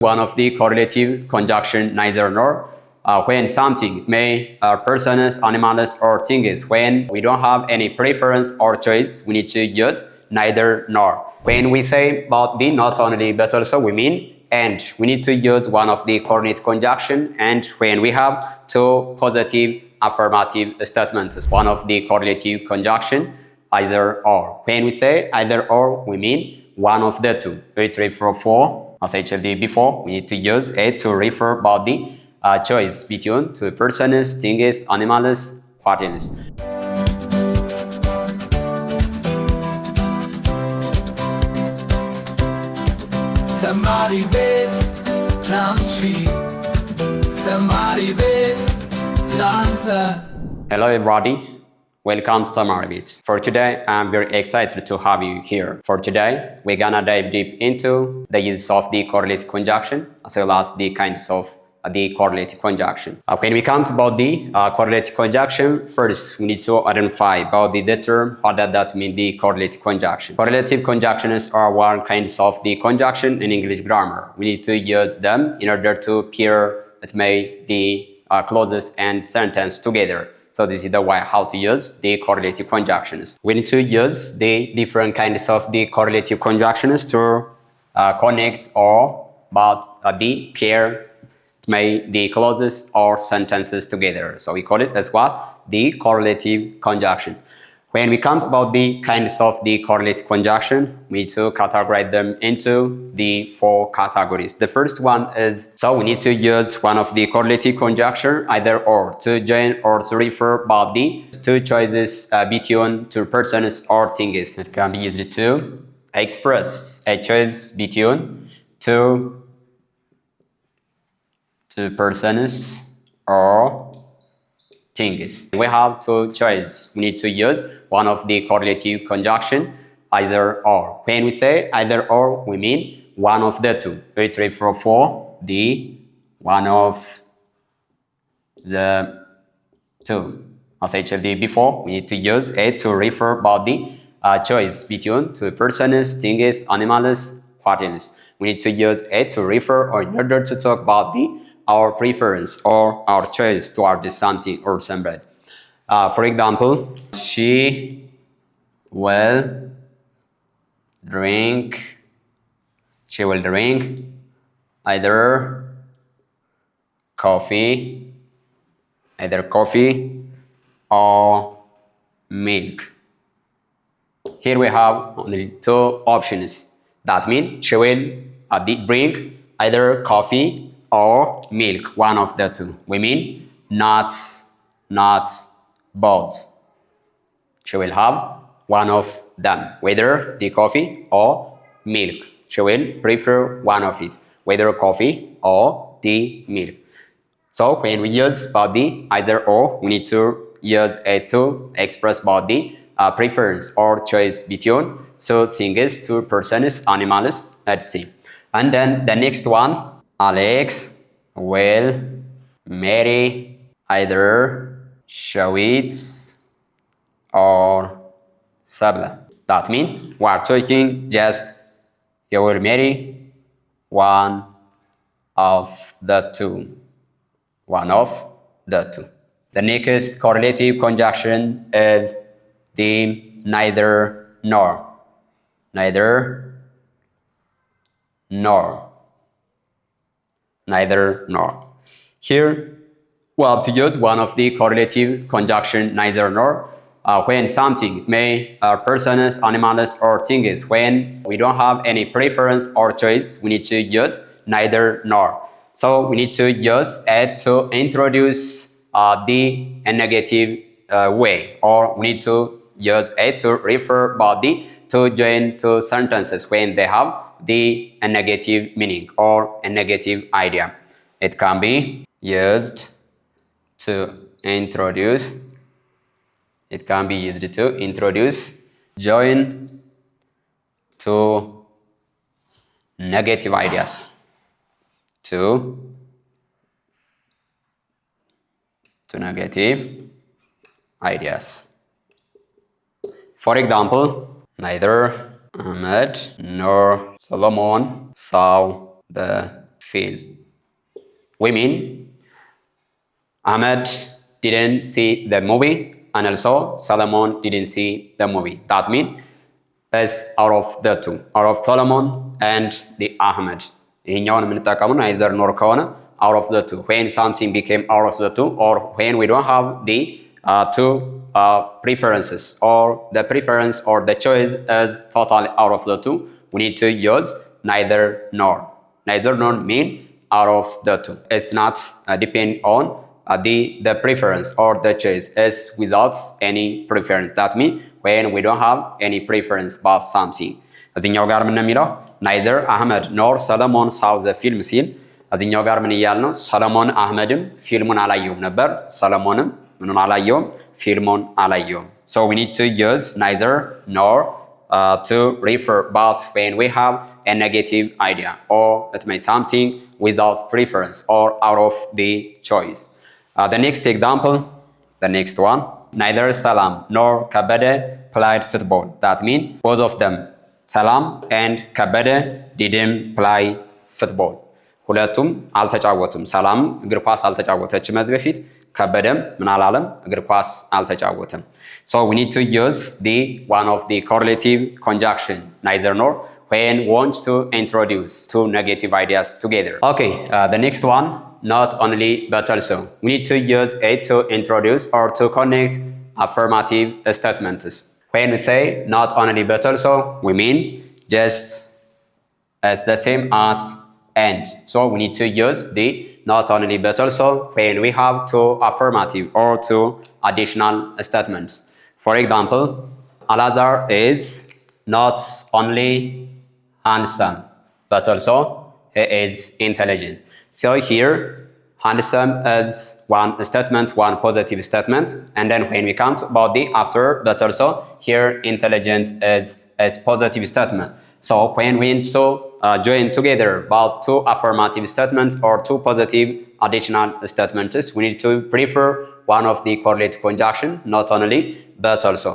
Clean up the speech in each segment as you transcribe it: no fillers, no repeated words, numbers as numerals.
one of the correlative conjunction neither nor. When something is made persons, animals, or things, when we don't have any preference or choice, we need to use neither nor. When we say about the not only but also we mean and, we need to use one of the coordinate conjunction. And when we have two positive affirmative statements, one of the correlative conjunction either or. When we say either or, we mean one of the two. It refers for, as I told you before, we need to use it to refer about the choice between two persons, things, animals, parties. Temaribet, Lamchi, Temaribet, Lanta. Hello everybody, welcome to Temaribet. For today, I'm very excited to have you here. For today, we're gonna dive deep into the use of the correlative conjunction as well as the kinds of the correlative conjunction. When we come to about the correlative conjunction, first we need to identify about the term. What does that mean, the correlative conjunction? Correlative conjunctions are one kinds of the conjunction in English grammar. We need to use them in order to pair it may the clauses and sentence together. So this is the way how to use the correlative conjunctions. We need to use the different kinds of the correlative conjunctions to connect or about the pair may the clauses or sentences together. So we call it as what? The correlative conjunction. When we come about the kinds of the correlative conjunction, we need to categorize them into the four categories. The first one is, so we need to use one of the correlative conjunction, either or, to join or to refer about the two choices between two persons or things. It can be used to express a choice between two persons or things. We have two choices. We need to use one of the correlative conjunction, either or. When we say either or, we mean one of the two. It refers for the one of the two. As I told you before, we need to use it to refer about the choice between two persons, things, animals, parties. We need to use it to refer or in order to talk about our preference or our choice toward something or somebody. For example, she will drink either coffee or milk. Here we have only two options. That means she will drink either coffee or milk, one of the two. We mean not both. She will have one of them, whether the coffee or milk. She will prefer one of it, whether coffee or the milk. So when we use about the either or, we need to use it to express about the preference or choice between two things, two persons, animals, let's see. And then the next one, Alex will marry either Shawit or Sabla. That means we are talking just he will marry one of the two. One of the two. The next correlative conjunction is the neither nor. Neither nor. Neither nor. Here, we have to use one of the correlative conjunction neither nor when something is made persons, animals, or things. When we don't have any preference or choice, we need to use neither nor. So we need to use it to introduce the negative way, or we need to use it to refer about the to join two sentences when they have the negative meaning or a negative idea. It can be used to introduce. It can be used to introduce, join to negative ideas. To negative ideas. For example, neither Ahmed nor Solomon saw the feel. We mean Ahmed didn't see the movie and also Solomon didn't see the movie. That means it's out of the two, out of Solomon and the Ahmed. ይሄኛውን የምንጠቀመው neither nor ከሆነ out of the two. When something became out of the two, or when we don't have the two preferences, or the preference or the choice is totally out of the two, we need to use neither nor. Neither nor mean out of the two. It's not depend on the preference or the choice. It's without any preference. That means when we don't have any preference about something. እዚህኛው ጋር ምን ነው የሚለው neither Ahmed nor Solomon saw the film ሲል እዚህኛው ጋር ምን እያል ነው? ሰለሞን አህመድም ፊልሙን አላየውም ነበር። ሰለሞንም ምኑን አላየውም? ፊልሙን አላየውም። So we need to use neither nor to refer about when we have a negative idea or it may something without preference or out of the choice. The next example, the next one, neither Salam nor Kabede played football. That means both of them, Salam and Kabede, didn't play football. ሁለቱም አልተጫወቱም። ሰላም እግር ኳስ አልተጫወተችም ከዚህ በፊት፣ ከበደም ምን አላለም? እግር ኳስ አልተጫወተም። So we need to use the one of the correlative conjunction neither nor when want to introduce two negative ideas together. Okay, the next one, not only but also. We need to use it to introduce or to connect affirmative statements. When we say not only but also, we mean just as the same as and. So we need to use the not only but also when we have two affirmative or two additional statements. For example, Alazar is not only handsome but also he is intelligent. So here handsome is one statement, one positive statement, and then when we come about the after but also here intelligent is positive statement. So when we join together about two affirmative statements or two positive additional statements, we need to prefer one of the correlative conjunction, not only but also.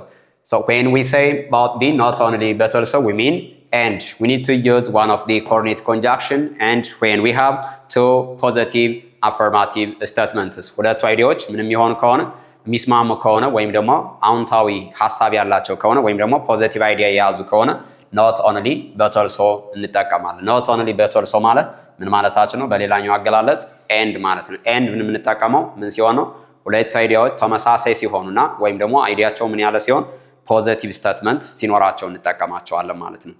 So when we say about the not only but also, we mean and. We need to use one of the coordinate conjunction and when we have two positive affirmative statements. ሁለቱ አይዲያዎች ምንም የሆኑ ከሆነ የሚስማሙ ከሆነ ወይም ደግሞ አዎንታዊ ሐሳብ ያላቸው ከሆነ ወይም ደግሞ ፖዚቲቭ አይዲያ የያዙ ከሆነ not only but also እንጠቀማለን። not only but also ማለት ምን ማለታችን ነው? በሌላኛው አገላለጽ and ማለት ነው። and ምን የምንጠቀመው ምን ሲሆን ነው? ሁለቱ አይዲያዎች ተመሳሳይ ሲሆኑና ወይም ደግሞ አይዲያቸው ምን ያለ ሲሆን ፖዚቲቭ ስቴትመንት ሲኖራቸው እንጠቀማቸዋለን ማለት ነው።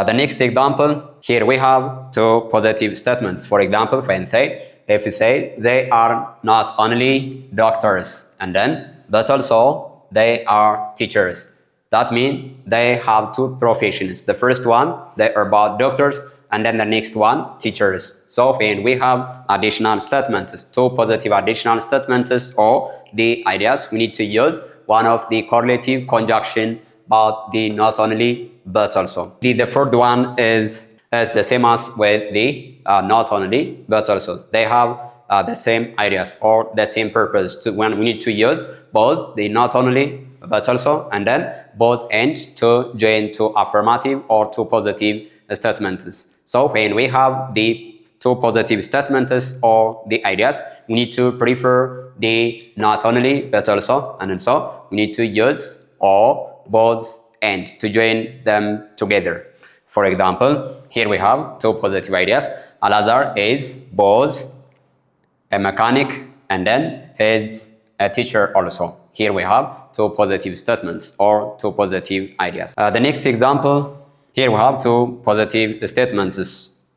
The next example, here we have two positive statements. For example, if we say they are not only doctors and then but also they are teachers. That means they have two professions. The first one, they are about doctors, and then the next one, teachers. So when we have additional statements, two positive additional statements or the ideas, we need to use one of the correlative conjunction about the not only but also. The third one is the same as with the not only but also. They have the same ideas or the same purpose. When we need to use both the not only but also and then both and to join to affirmative or to positive statements. So when we have the two positive statements or the ideas, we need to prefer the not only but also, and also we need to use or both and to join them together. For example, here we have two positive ideas. Alazar is both a mechanic and then is a teacher also. Here we have two positive statements or two positive ideas. The next example, here we have two positive statements.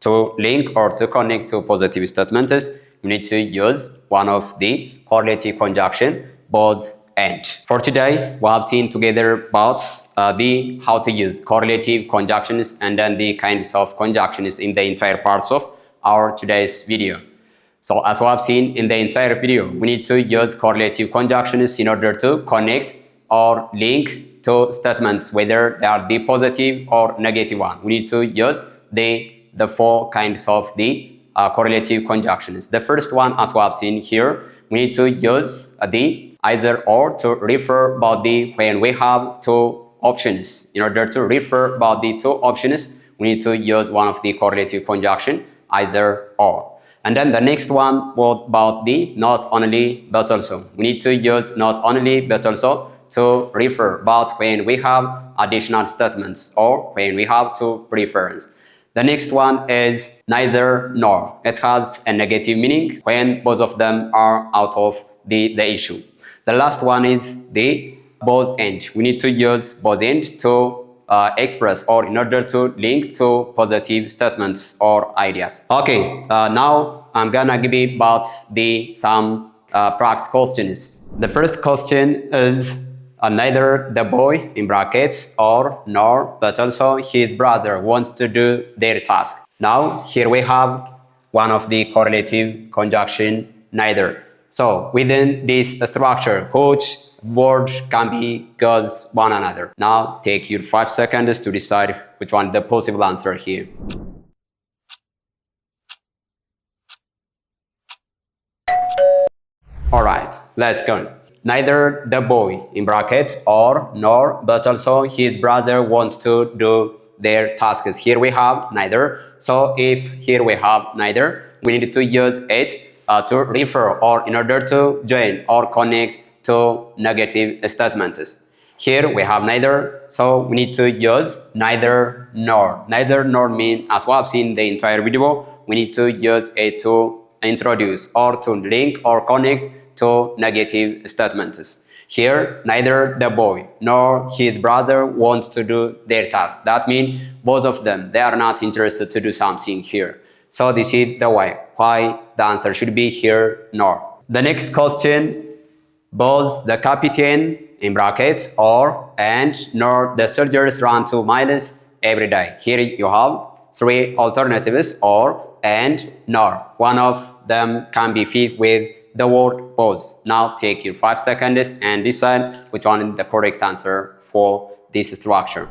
To link or to connect two positive statements, we need to use one of the correlative conjunction, both and. For today, we have seen together about how to use correlative conjunctions and then the kinds of conjunctions in the entire parts of our today's video. So as we have seen in the entire video, we need to use correlative conjunctions in order to connect or link two statements, whether they are the positive or negative one. We need to use the four kinds of the correlative conjunctions. The first one, as we have seen here, we need to use the either or to refer about the when we have two options. In order to refer about the two options, we need to use one of the correlative conjunction, either or. And then the next one was about the not only but also. We need to use not only but also to refer about when we have additional statements or when we have two preference. The next one is neither nor. It has a negative meaning when both of them are out of the issue. The last one is the both and. We need to use both and to express or in order to link to positive statements or ideas. Okay, now I'm gonna give you about some practice questions. The first question is neither the boy in brackets or nor but also his brother wants to do their task. Now here we have one of the correlative conjunction neither. So within this structure, which word can be goes one another? Now take your 5 seconds to decide which one the possible answer here. Alright, let's go. Neither the boy in brackets or nor but also his brother wants to do their tasks. Here we have neither. So if here we have neither, we need to use it to refer or in order to join or connect to negative statements. Here we have neither, so we need to use neither nor. Neither nor mean, as we have seen in the entire video, we need to use it to introduce or to link or connect to negative statements. Here, neither the boy nor his brother wants to do their task. That means both of them, they are not interested to do something here. So this is the way why the answer should be here nor. The next question, both the captain in brackets or and nor the soldiers run 2 miles every day. Here you have 3 alternatives or and nor. One of them can be filled with the word both. Now take your 5 seconds and decide which one is the correct answer for this structure.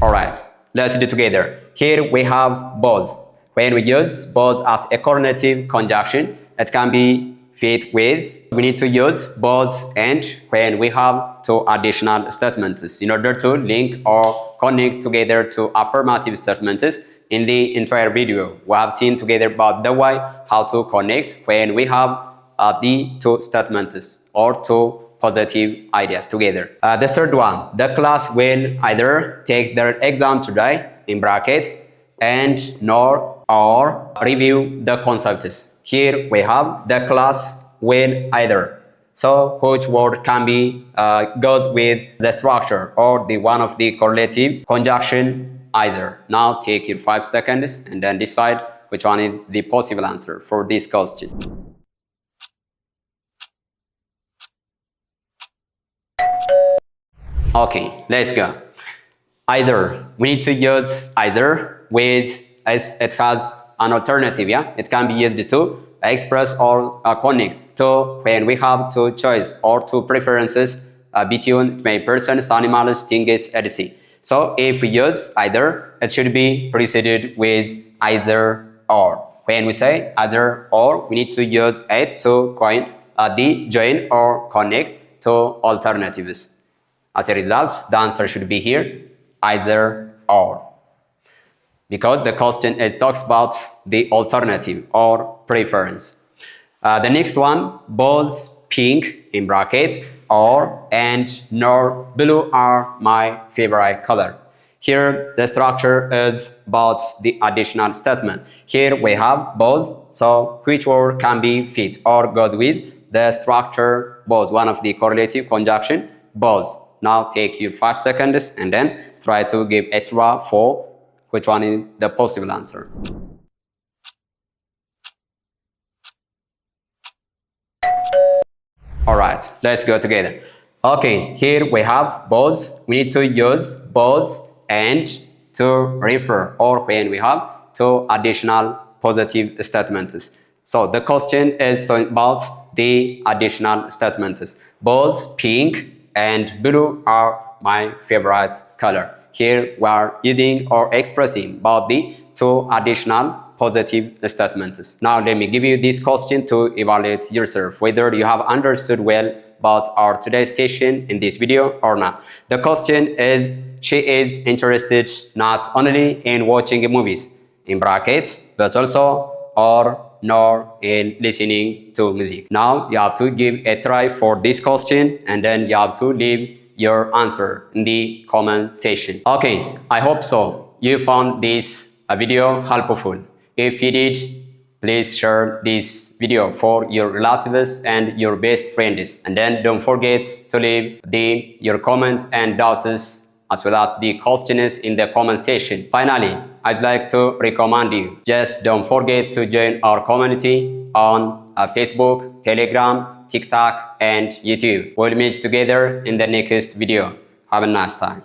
Alright, let's do it together. Here we have both. When we use both as a correlative conjunction, it can be fit with. We need to use both and when we have two additional statements in order to link or connect together to affirmative statements. In the entire video, we have seen together about the way how to connect when we have the two statements or two positive ideas together. The third one, the class will either take their exam today in bracket and nor or review the concepts. Here we have the class will either. So which word can be goes with the structure or the one of the correlative conjunction either. Now take your 5 seconds and then decide which one is the possible answer for this question. Okay, let's go. Either. We need to use either with as it has an alternative, yeah? It can be used to express or connect to when we have two choice or two preferences between persons, animals, things, etc. So if we use either, it should be preceded with either or. When we say either or, we need to use it to coin the join or connect to alternatives. As a result, the answer should be here, either or. Because the question talks about the alternative or preference. The next one, both pink in bracket or and nor blue are my favorite color. Here the structure is about the additional statement. Here we have both, so which word can be fit or goes with the structure both, one of the correlative conjunction both. Now take your 5 seconds and then try to give a try for which one is the possible answer. Alright, let's go together. Okay, here we have both. We need to use both and to refer or when we have two additional positive statements. So the question is about the additional statements. Both pink and blue are my favorite color. Here we are using or expressing about the two additional positive statements. Now let me give you this question to evaluate yourself whether you have understood well about our today's session in this video or not. The question is she is interested not only in watching movies, in brackets, but also or nor in listening to music. Now you have to give a try for this question and then you have to leave your answer in the comment section. Okay, I hope so. You found this video helpful. If you did, please share this video for your relatives and your best friends. And then don't forget to leave your comments and doubts as well as the questions in the comment section. Finally, I'd like to recommend you, just don't forget to join our community on Facebook, Telegram, TikTok, and YouTube. We'll meet together in the next video. Have a nice time.